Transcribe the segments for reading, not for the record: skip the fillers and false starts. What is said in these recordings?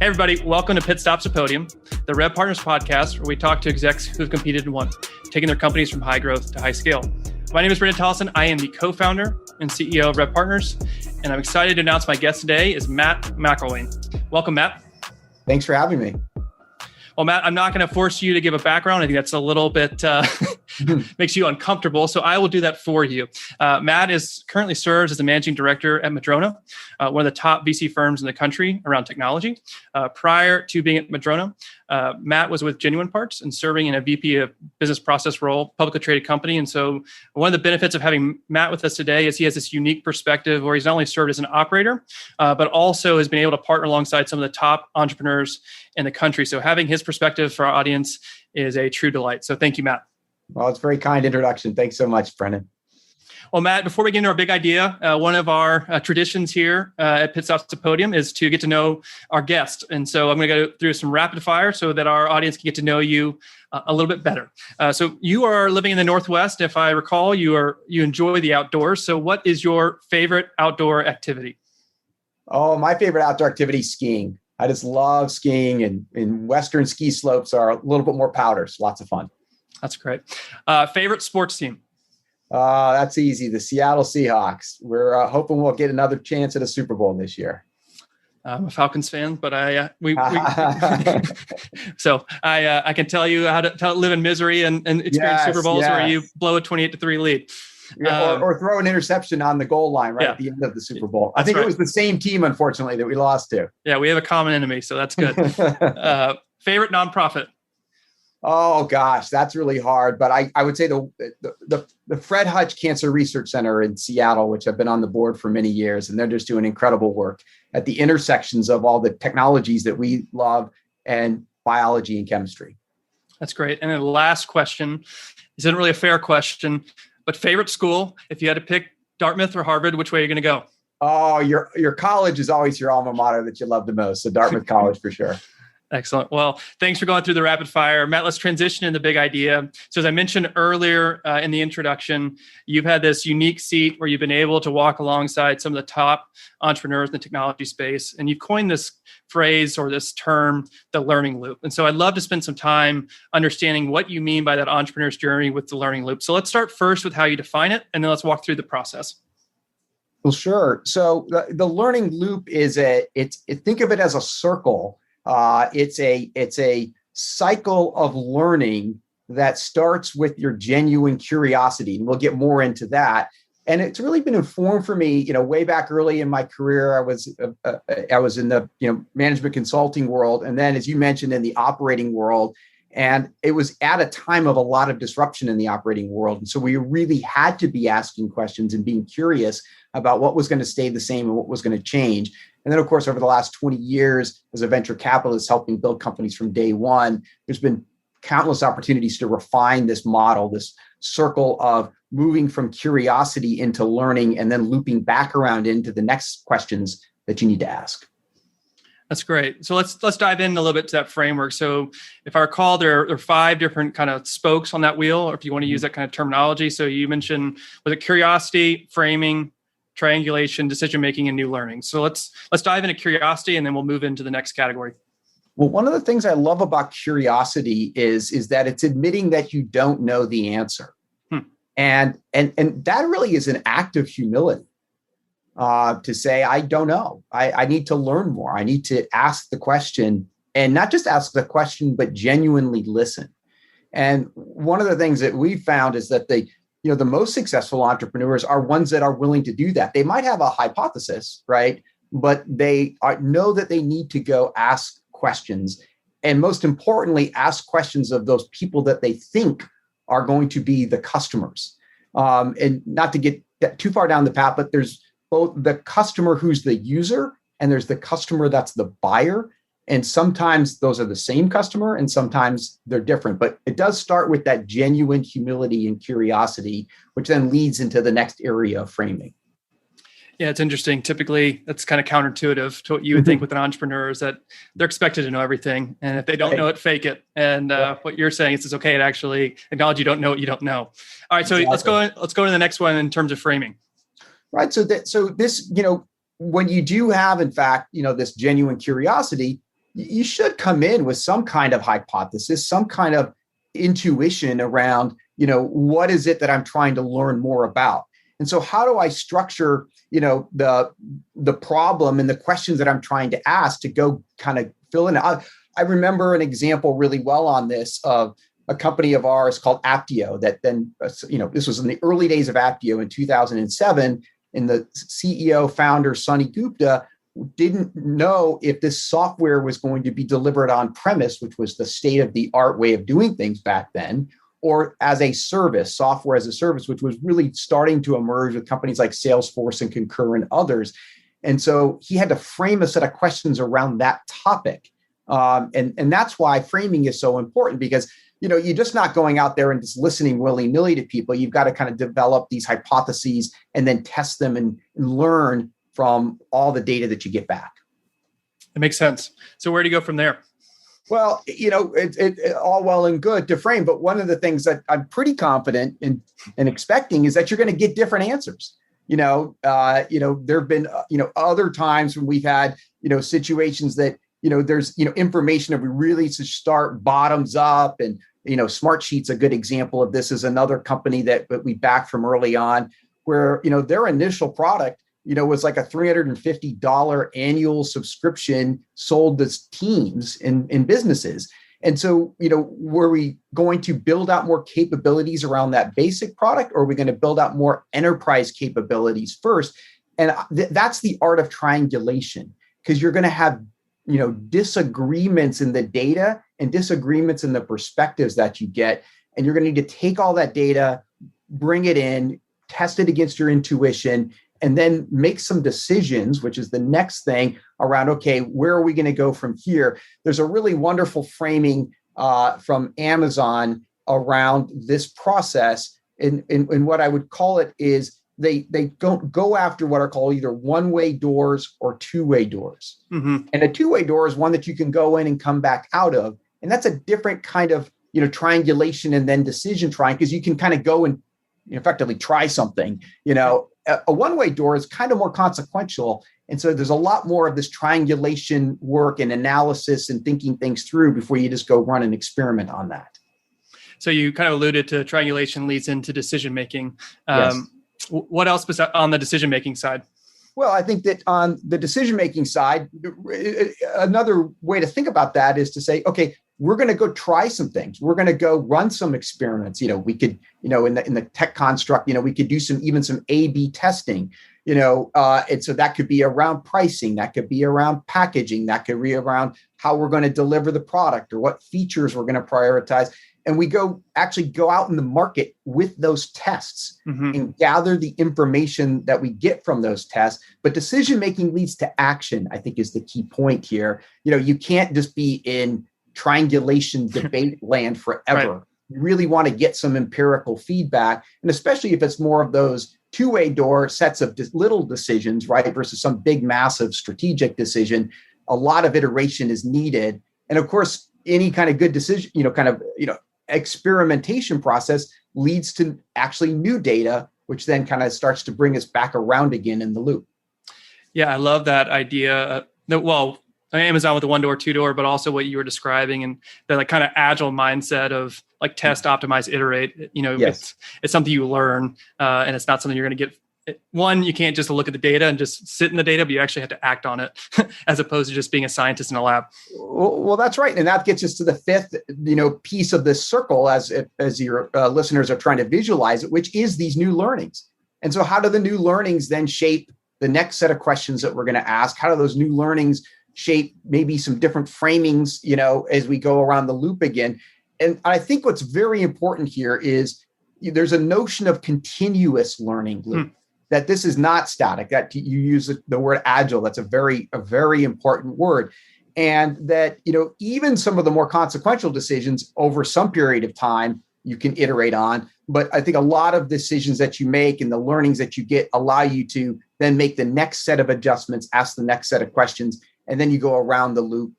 Hey, everybody. Welcome to Pit Stops to Podium, the Rev Partners podcast, where we talk to execs who've competed and won, taking their companies from high growth to high scale. My name is Brendan Tollison. I am the co-founder and CEO of Rev Partners, and I'm excited to announce my guest today is Matt McIlwain. Welcome, Matt. Thanks for having me. Well, Matt, I'm not going to force you to give a background. I think that's a little bit makes you uncomfortable. So I will do that for you. Matt currently serves as the managing director at Madrona, one of the top VC firms in the country around technology. Prior to being at Madrona, Matt was with Genuine Parts and serving in a VP of business process role, publicly traded company. And so one of the benefits of having Matt with us today is he has this unique perspective where he's not only served as an operator, but also has been able to partner alongside some of the top entrepreneurs in the country. So having his perspective for our audience is a true delight. So thank you, Matt. Well, it's a very kind introduction. Thanks so much, Brendan. Well, Matt, before we get into our big idea, one of our traditions here at Pit Stops to Podium is to get to know our guest. And so I'm going to go through some rapid fire so that our audience can get to know you a little bit better. So you are living in the Northwest. If I recall, you enjoy the outdoors. So what is your favorite outdoor activity? Oh, my favorite outdoor activity is skiing. I just love skiing, and Western ski slopes are a little bit more powder. So lots of fun. That's great. Favorite sports team? That's easy. The Seattle Seahawks. We're hoping we'll get another chance at a Super Bowl this year. I'm a Falcons fan, but so I can tell you how to live in misery and experience Super Bowls where you blow a 28-3 lead. Or throw an interception on the goal line at the end of the Super Bowl. I think it was the same team, unfortunately, that we lost to. Yeah, we have a common enemy, so that's good. Favorite nonprofit? Oh gosh, that's really hard. But I would say the Fred Hutch Cancer Research Center in Seattle, which I've been on the board for many years, and they're just doing incredible work at the intersections of all the technologies that we love and biology and chemistry. That's great. And then the last question isn't really a fair question, but favorite school, if you had to pick Dartmouth or Harvard, which way are you going to go? Oh, your college is always your alma mater that you love the most. So Dartmouth College for sure. Excellent. Well, thanks for going through the rapid fire. Matt, let's transition into the big idea. So as I mentioned earlier in the introduction, you've had this unique seat where you've been able to walk alongside some of the top entrepreneurs in the technology space. And you've coined this phrase or this term, the learning loop. And so I'd love to spend some time understanding what you mean by that entrepreneur's journey with the learning loop. So let's start first with how you define it, and then let's walk through the process. Well, sure. So the learning loop is think of it as a circle. It's a cycle of learning that starts with your genuine curiosity, and we'll get more into that. And it's really been informed for me, way back early in my career. I was in the management consulting world, and then, as you mentioned, in the operating world. And it was at a time of a lot of disruption in the operating world, and so we really had to be asking questions and being curious about what was going to stay the same and what was going to change. And then, of course, over the last 20 years, as a venture capitalist helping build companies from day one, there's been countless opportunities to refine this model, this circle of moving from curiosity into learning and then looping back around into the next questions that you need to ask. That's great. So let's dive in a little bit to that framework. So if I recall, there are 5 different kind of spokes on that wheel, or if you want to use that kind of terminology. So you mentioned, was it curiosity, framing, triangulation, decision-making, and new learning. So let's dive into curiosity, and then we'll move into the next category. Well, one of the things I love about curiosity is that it's admitting that you don't know the answer. And that really is an act of humility to say, I don't know. I need to learn more. I need to ask the question, and not just ask the question, but genuinely listen. And one of the things that we found is that the most successful entrepreneurs are ones that are willing to do that. They might have a hypothesis, right? But they know that they need to go ask questions. And most importantly, ask questions of those people that they think are going to be the customers. And not to get too far down the path, but there's both the customer who's the user, and there's the customer that's the buyer. And sometimes those are the same customer, and sometimes they're different. But it does start with that genuine humility and curiosity, which then leads into the next area of framing. Yeah, it's interesting. Typically, that's kind of counterintuitive to what you would think with an entrepreneur, is that they're expected to know everything. And if they don't know it, fake it. And what you're saying is it's okay to actually acknowledge you don't know what you don't know. All right, so let's go to the next one in terms of framing. Right. So this, when you do have, in fact, this genuine curiosity, you should come in with some kind of hypothesis, some kind of intuition around, what is it that I'm trying to learn more about? And so how do I structure, the problem and the questions that I'm trying to ask to go kind of fill in? I remember an example really well on this of a company of ours called Aptio that then, this was in the early days of Aptio in 2007, and the CEO founder, Sunny Gupta, didn't know if this software was going to be delivered on premise, which was the state of the art way of doing things back then, or as a service, software as a service, which was really starting to emerge with companies like Salesforce and Concur and others. And so he had to frame a set of questions around that topic. And that's why framing is so important, because you're just not going out there and just listening willy-nilly to people. You've got to kind of develop these hypotheses and then test them and learn from all the data that you get back. It makes sense. So where do you go from there? Well, it's all well and good to frame, but one of the things that I'm pretty confident in and expecting is that you're going to get different answers. There have been, other times when we've had, situations that, there's, information that we really should start bottoms up, and, Smartsheet's a good example of this. Is another company that we backed from early on, where, their initial product, was like a $350 annual subscription sold to teams in businesses. And so, were we going to build out more capabilities around that basic product, or are we going to build out more enterprise capabilities first? And that's the art of triangulation, because you're going to have, disagreements in the data and disagreements in the perspectives that you get. And you're going to need to take all that data, bring it in, test it against your intuition, and then make some decisions, which is the next thing around, okay, where are we going to go from here? There's a really wonderful framing from Amazon around this process. And what I would call it is they don't go after what are called either one-way doors or two-way doors. Mm-hmm. And a two-way door is one that you can go in and come back out of. And that's a different kind of, triangulation and then decision trying, because you can kind of go and effectively try something. A one-way door is kind of more consequential. And so there's a lot more of this triangulation work and analysis and thinking things through before you just go run an experiment on that. So you kind of alluded to triangulation leads into decision-making. Yes. What else on the decision-making side? Well, I think that on the decision-making side, another way to think about that is to say, okay, we're going to go try some things. We're going to go run some experiments. We could, in the tech construct, we could do some A/B testing, and so that could be around pricing, that could be around packaging, that could be around how we're going to deliver the product or what features we're going to prioritize. And we go out in the market with those tests, mm-hmm. and gather the information that we get from those tests. But decision-making leads to action, I think, is the key point here. You can't just be in triangulation debate land forever. Right. You really want to get some empirical feedback. And especially if it's more of those two-way door sets of little decisions, right, versus some big, massive strategic decision, a lot of iteration is needed. And of course, any kind of good decision, experimentation process leads to actually new data, which then kind of starts to bring us back around again in the loop. Yeah, I love that idea. Amazon with the one door, two door, but also what you were describing and the kind of agile mindset of test, optimize, iterate. Yes. It's something you learn, and it's not something you're going to get. One, you can't just look at the data and just sit in the data, but you actually have to act on it as opposed to just being a scientist in a lab. Well, that's right. And that gets us to the fifth, piece of this circle as your listeners are trying to visualize it, which is these new learnings. And so how do the new learnings then shape the next set of questions that we're going to ask? How do those new learnings shape maybe some different framings, as we go around the loop again? And I think what's very important here is there's a notion of continuous learning loop. That this is not static, that you use the word agile. That's a very important word. And that, even some of the more consequential decisions over some period of time, you can iterate on. But I think a lot of decisions that you make and the learnings that you get allow you to then make the next set of adjustments, ask the next set of questions, and then you go around the loop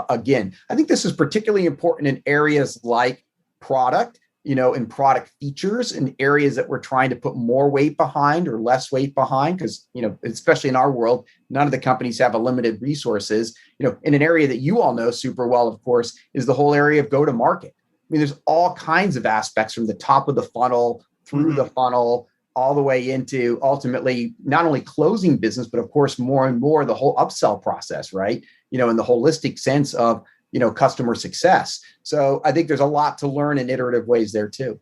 again. I think this is particularly important in areas like product, in product features and areas that we're trying to put more weight behind or less weight behind, because, especially in our world, none of the companies have a limited resources. In an area that you all know super well, of course, is the whole area of go-to-market. I mean, there's all kinds of aspects from the top of the funnel, through the funnel, all the way into ultimately not only closing business, but of course, more and more the whole upsell process, right? In the holistic sense of, customer success. So I think there's a lot to learn in iterative ways there too.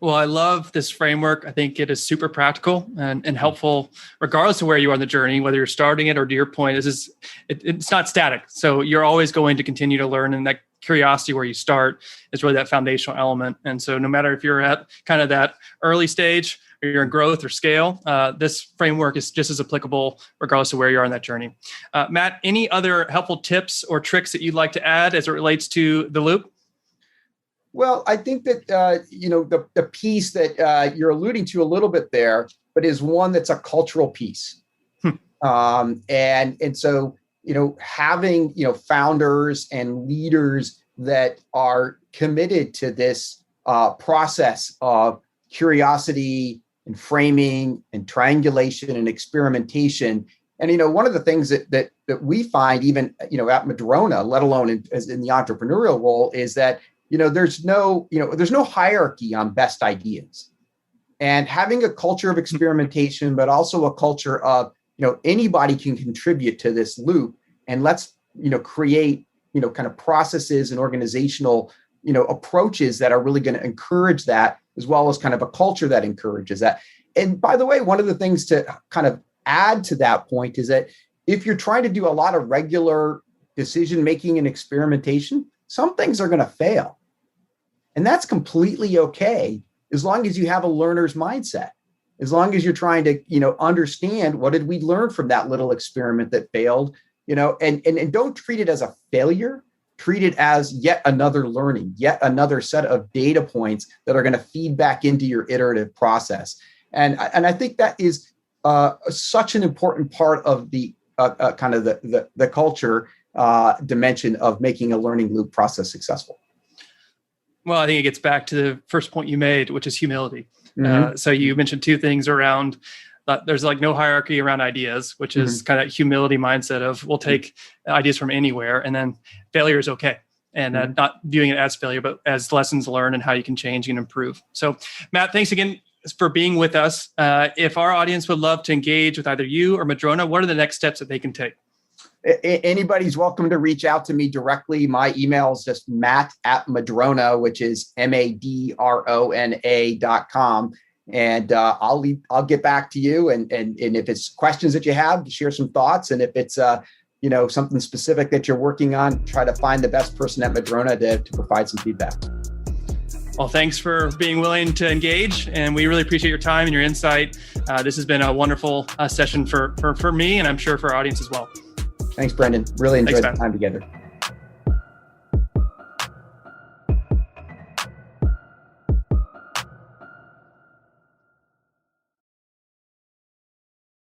Well, I love this framework. I think it is super practical and helpful, regardless of where you are in the journey, whether you're starting it or, to your point, it's not static. So you're always going to continue to learn, and that curiosity where you start is really that foundational element. And so no matter if you're at kind of that early stage or you're in growth or scale, this framework is just as applicable regardless of where you are in that journey. Matt, any other helpful tips or tricks that you'd like to add as it relates to the loop? Well, I think that, the piece that you're alluding to a little bit there, but is one that's a cultural piece. And so, having, founders and leaders that are committed to this process of curiosity and framing and triangulation and experimentation. And, one of the things that we find even, at Madrona, let alone in the entrepreneurial role, is that, there's no hierarchy on best ideas. And having a culture of experimentation, but also a culture of, anybody can contribute to this loop, and let's, create, kind of processes and organizational, approaches that are really going to encourage that, as well as kind of a culture that encourages that. And by the way, one of the things to kind of add to that point is that if you're trying to do a lot of regular decision-making and experimentation, some things are going to fail. And that's completely okay, as long as you have a learner's mindset, as long as you're trying to, understand what did we learn from that little experiment that failed, and don't treat it as a failure, treat it as yet another learning, yet another set of data points that are going to feed back into your iterative process. And I think that is such an important part of the kind of the culture dimension of making a learning loop process successful. Well, I think it gets back to the first point you made, which is humility. Mm-hmm. So you mentioned two things around there's like no hierarchy around ideas, which is kind of humility mindset of we'll take ideas from anywhere, and then failure is okay. And not viewing it as failure, but as lessons learned and how you can change and improve. So Matt, thanks again for being with us. If our audience would love to engage with either you or Madrona, what are the next steps that they can take? Anybody's welcome to reach out to me directly. My email is just matt@Madrona, which is MADRONA.com. And I'll get back to you. And if it's questions that you have, share some thoughts. And if it's something specific that you're working on, try to find the best person at Madrona to provide some feedback. Well, thanks for being willing to engage, and we really appreciate your time and your insight. This has been a wonderful session for me, and I'm sure for our audience as well. Thanks, Brendan. Really enjoyed the time together.